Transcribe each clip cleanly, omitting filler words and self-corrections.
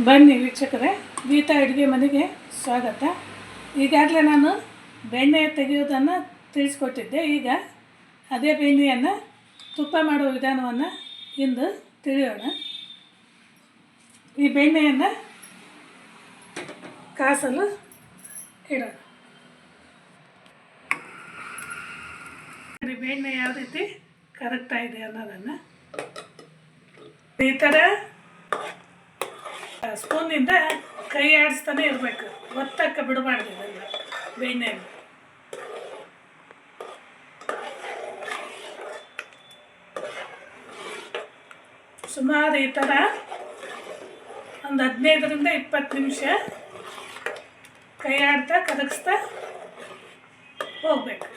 ಬನ್ನಿ ವೀಕ್ಷಕರೇ, ಗೀತಾ ಅಡುಗೆ ಮನೆಗೆ ಸ್ವಾಗತ. ಈಗಾಗಲೇ ನಾನು ಬೆಣ್ಣೆ ತೆಗೆಯೋದನ್ನು ತಿಳಿಸ್ಕೊಟ್ಟಿದ್ದೆ. ಈಗ ಅದೇ ಬೆಣ್ಣೆಯನ್ನು ತುಪ್ಪ ಮಾಡುವ ವಿಧಾನವನ್ನು ಇಂದು ತಿಳಿಯೋಣ. ಈ ಬೆಣ್ಣೆಯನ್ನು ಕಾಸಲು ಇಡೋಣ. ಬೆಣ್ಣೆ ಯಾವ ರೀತಿ ಕರಗ್ತಾ ಇದೆ ಅನ್ನೋದನ್ನು ಈ ಥರ ಸ್ಪೂನಿಂದ ಕೈ ಆಡಿಸ್ತಾನೆ ಇರಬೇಕು, ಒತ್ತಕ್ಕೆ ಬಿಡಬಾರ್ದು ಇದನ್ನು ಬೆಣ್ಣೆಯನ್ನು. ಸುಮಾರು ಈ ಥರ ಒಂದು 15ರಿಂದ 20 ನಿಮಿಷ ಕೈ ಆಡ್ತಾ ಕರಗಿಸ್ತಾ ಹೋಗ್ಬೇಕು.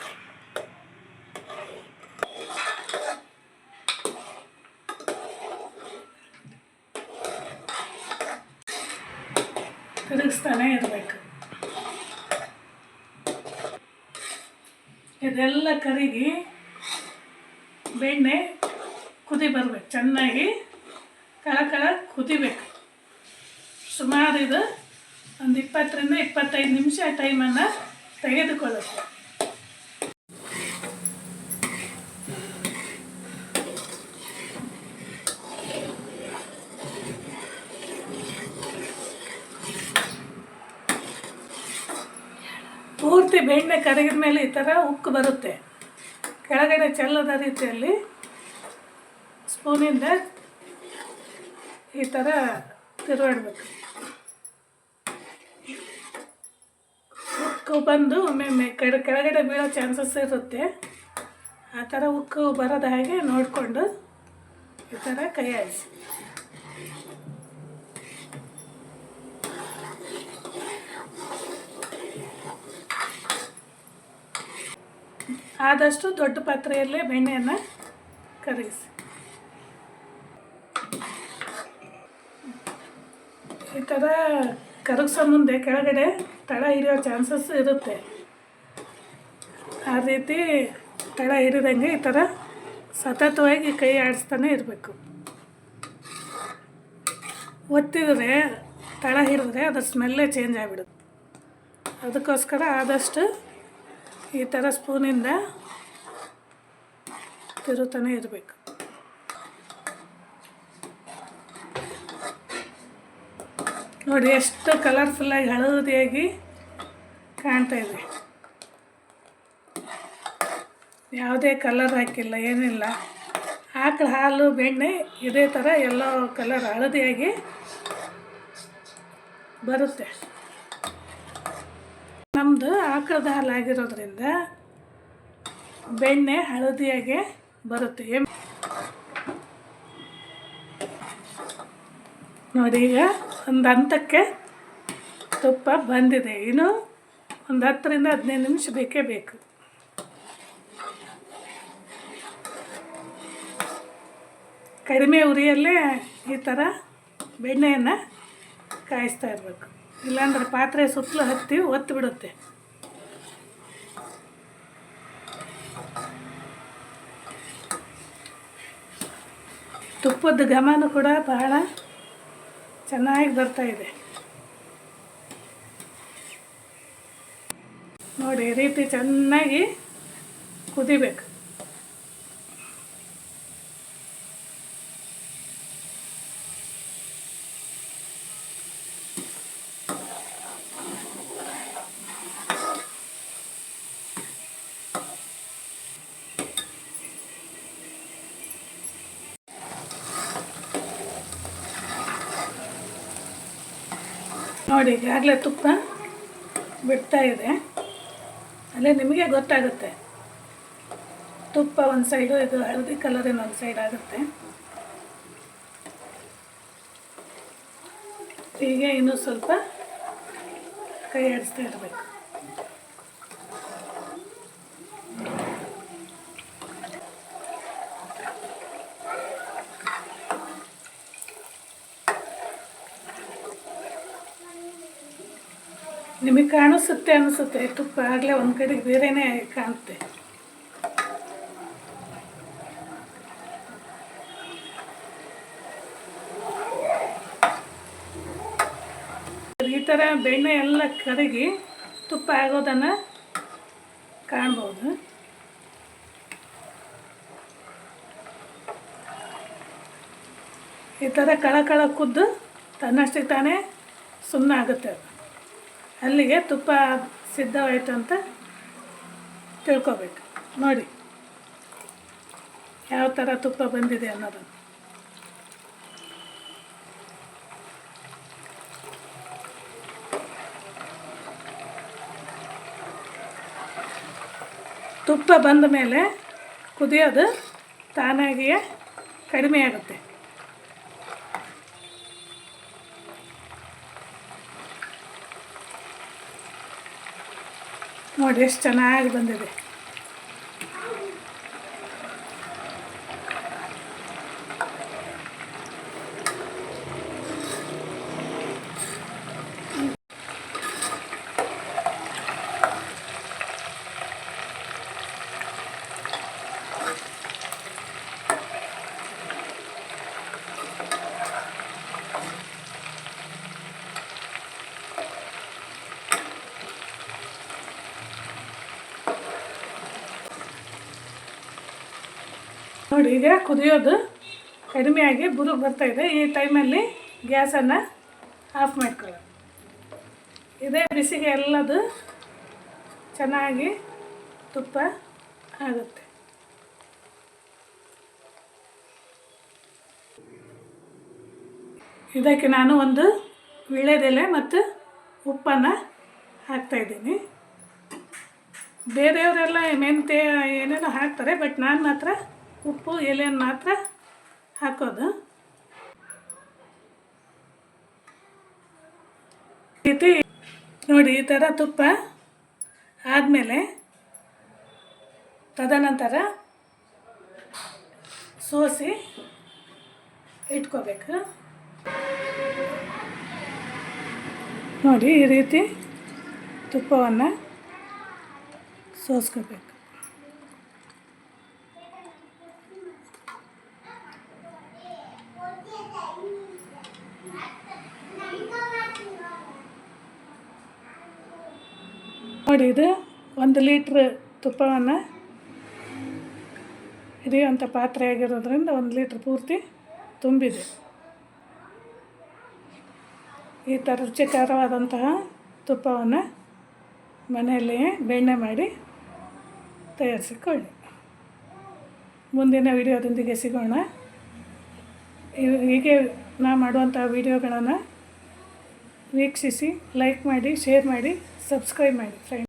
ತಿರುಗಿಸ್ತಾನೆ ಇರಬೇಕು. ಇದೆಲ್ಲ ಕರಗಿ ಬೆಣ್ಣೆ ಕುದಿ ಬರಬೇಕು, ಚೆನ್ನಾಗಿ ಕಳ ಕುದಿಬೇಕು. ಸುಮಾರು ಇದು ಒಂದು 20ರಿಂದ 25 ನಿಮಿಷ ಟೈಮನ್ನು ತೆಗೆದುಕೊಳ್ಳುತ್ತೆ. ಪೂರ್ತಿ ಬೆಣ್ಣೆ ಕರಗಿದ ಮೇಲೆ ಈ ಥರ ಉಕ್ಕು ಬರುತ್ತೆ. ಕೆಳಗಡೆ ಚೆಲ್ಲದ ರೀತಿಯಲ್ಲಿ ಸ್ಪೂನಿಂದ ಈ ಥರ ತಿರುವಾಡಬೇಕು. ಉಕ್ಕು ಬಂದು ಒಮ್ಮೆ ಕೆಳಗಡೆ ಬೀಳೋ ಚಾನ್ಸಸ್ ಇರುತ್ತೆ. ಆ ಥರ ಉಕ್ಕು ಬರೋದ ಹಾಗೆ ನೋಡಿಕೊಂಡು ಈ ಥರ ಕೈ ಆಡಿಸಿ. ಆದಷ್ಟು ದೊಡ್ಡ ಪಾತ್ರೆಯಲ್ಲೇ ಬೆಣ್ಣೆಯನ್ನು ಕರಗಿಸಿ. ಈ ಥರ ಕರಗಿಸೋ ಮುಂದೆ ಕೆಳಗಡೆ ತಳ ಹಿಡಿಯೋ ಚಾನ್ಸಸ್ ಇರುತ್ತೆ. ಆ ರೀತಿ ತಳ ಹಿಡಿದಂಗೆ ಈ ಥರ ಸತತವಾಗಿ ಕೈ ಆಡಿಸ್ತಾನೆ ಇರಬೇಕು. ಒತ್ತಿದ್ರೆ ತಳ ಹಿಡಿದ್ರೆ ಅದ್ರ ಸ್ಮೆಲ್ಲೇ ಚೇಂಜ್ ಆಗಿಬಿಡುತ್ತೆ. ಅದಕ್ಕೋಸ್ಕರ ಆದಷ್ಟು ಈ ಥರ ಸ್ಪೂನಿಂದ ತಿರುತ್ತಾನೆ ಇರಬೇಕು. ನೋಡಿ ಎಷ್ಟು ಕಲರ್ಫುಲ್ಲಾಗಿ ಹಳದಿಯಾಗಿ ಕಾಣ್ತಾ ಇದೆ. ಯಾವುದೇ ಕಲರ್ ಹಾಕಿಲ್ಲ, ಏನಿಲ್ಲ. ಆಕಳ ಹಾಲು ಬೆಣ್ಣೆ ಇದೇ ಥರ ಎಲ್ಲೋ ಕಲರ್ ಹಳದಿಯಾಗಿ ಬರುತ್ತೆ. ನಮ್ಮದು ಆಕಳದ ಹಾಲು ಆಗಿರೋದ್ರಿಂದ ಬೆಣ್ಣೆ ಹಳದಿಯಾಗೆ ಬರುತ್ತೆ. ನೋಡಿ, ಈಗ ಒಂದು ಹಂತಕ್ಕೆ ತುಪ್ಪ ಬಂದಿದೆ. ಇನ್ನು ಒಂದು 10ರಿಂದ 15 ನಿಮಿಷ ಬೇಕೇ ಬೇಕು. ಕಡಿಮೆ ಉರಿಯಲ್ಲೇ ಈ ಥರ ಬೆಣ್ಣೆಯನ್ನು ಕಾಯಿಸ್ತಾ ಇರಬೇಕು. ಇಲ್ಲಾಂದ್ರೆ ಪಾತ್ರೆ ಸುತ್ತಲೂ ಹತ್ತಿ ಒತ್ತು ಬಿಡುತ್ತೆ. ತುಪ್ಪದ ಘಮನೂ ಕೂಡ ಬಹಳ ಚೆನ್ನಾಗಿ ಬರ್ತಾ ಇದೆ. ನೋಡಿ, ಈ ರೀತಿ ಚೆನ್ನಾಗಿ ಕುದಿಬೇಕು. ನೋಡಿ, ಈಗಾಗಲೇ ತುಪ್ಪ ಬಿಡ್ತಾ ಇದೆ. ಅಲ್ಲೇ ನಿಮಗೆ ಗೊತ್ತಾಗುತ್ತೆ. ತುಪ್ಪ ಒಂದು ಸೈಡು, ಇದು ಹಳದಿ ಕಲರಿನ ಒಂದು ಸೈಡ್ ಆಗುತ್ತೆ. ಹೀಗೆ ಇನ್ನೂ ಸ್ವಲ್ಪ ಕೈ ಆಡಿಸ್ತಾ ಇರಬೇಕು. ನಿಮಗೆ ಅನಿಸುತ್ತೆ ತುಪ್ಪ ಆಗಲೇ ಒಂದು ಕಡೆಗೆ ಬೇರೆಯೇ ಕಾಣುತ್ತೆ. ನೋಡಿ ಈ ಥರ ಬೆಣ್ಣೆ ಎಲ್ಲ ಕರಗಿ ತುಪ್ಪ ಆಗೋದನ್ನು ಕಾಣ್ಬೋದು. ಈ ಥರ ಕಳ ಕುದ್ದು ತನ್ನಷ್ಟಕ್ಕೆ ತಾನೇ ಸುಮ್ಮನೆ ಆಗುತ್ತೆ. ಅಲ್ಲಿಗೆ ತುಪ್ಪ ಸಿದ್ಧವಾಯಿತು ಅಂತ ತಿಳ್ಕೊಬೇಕು. ನೋಡಿ ಯಾವ ಥರ ತುಪ್ಪ ಬಂದಿದೆ ಅನ್ನೋದನ್ನು. ತುಪ್ಪ ಬಂದ ಮೇಲೆ ಕುದಿಯೋದು ತಾನಾಗಿಯೇ ಕಡಿಮೆ ಆಗುತ್ತೆ. ನೋಡಿ ಎಷ್ಟು ಚೆನ್ನಾಗಿ ಬಂದಿದೆ. ನೋಡಿ ಈಗ ಕುದಿಯೋದು ಕಡಿಮೆಯಾಗಿ ಬುರುಗು ಬರ್ತಾಯಿದೆ. ಈ ಟೈಮಲ್ಲಿ ಗ್ಯಾಸನ್ನು ಆಫ್ ಮಾಡ್ಕೊಳ್ಳೋದು. ಇದೇ ಬಿಸಿಗೆ ಎಲ್ಲದು ಚೆನ್ನಾಗಿ ತುಪ್ಪ ಆಗುತ್ತೆ. ಇದಕ್ಕೆ ನಾನು ಒಂದು ವೀಳ್ಯದೆಲೆ ಮತ್ತು ಉಪ್ಪನ್ನು ಹಾಕ್ತಾಯಿದ್ದೀನಿ. ಬೇರೆಯವರೆಲ್ಲ ಮೆಂತ್ಯ ಏನೇನೋ ಹಾಕ್ತಾರೆ, ಬಟ್ ನಾನು ಮಾತ್ರ ಉಪ್ಪು ಎಲೆಯನ್ನು ಮಾತ್ರ ಹಾಕೋದು. ರೀತಿ ನೋಡಿ ಈ ಥರ ತುಪ್ಪ ಆದಮೇಲೆ ತದನಂತರ ಸೋಸಿ ಇಟ್ಕೋಬೇಕು. ನೋಡಿ ಈ ರೀತಿ ತುಪ್ಪವನ್ನು ಸೋಸ್ಕೋಬೇಕು. ನೋಡಿ ಇದು 1 ಲೀಟ್ರ್ ತುಪ್ಪವನ್ನು ಹಿಡಿಯುವಂಥ ಪಾತ್ರೆ ಆಗಿರೋದ್ರಿಂದ 1 ಲೀಟ್ರ್ ಪೂರ್ತಿ ತುಂಬಿದೆ. ಈ ಥರ ರುಚಿಕರವಾದಂತಹ ತುಪ್ಪವನ್ನು ಮನೆಯಲ್ಲಿಯೇ ಬೆಣ್ಣೆ ಮಾಡಿ ತಯಾರಿಸಿಕೊಳ್ಳಿ. ಮುಂದಿನ ವಿಡಿಯೋದೊಂದಿಗೆ ಸಿಗೋಣ. ಹೀಗೆ ನಾನು ಮಾಡುವಂಥ ವಿಡಿಯೋಗಳನ್ನು ವೀಕ್ಷಿಸಿ, ಲೈಕ್ ಮಾಡಿ, ಶೇರ್ ಮಾಡಿ, ಸಬ್ಸ್ಕ್ರೈಬ್ ಮಾಡಿ ಫ್ರೆಂಡ್ಸ್.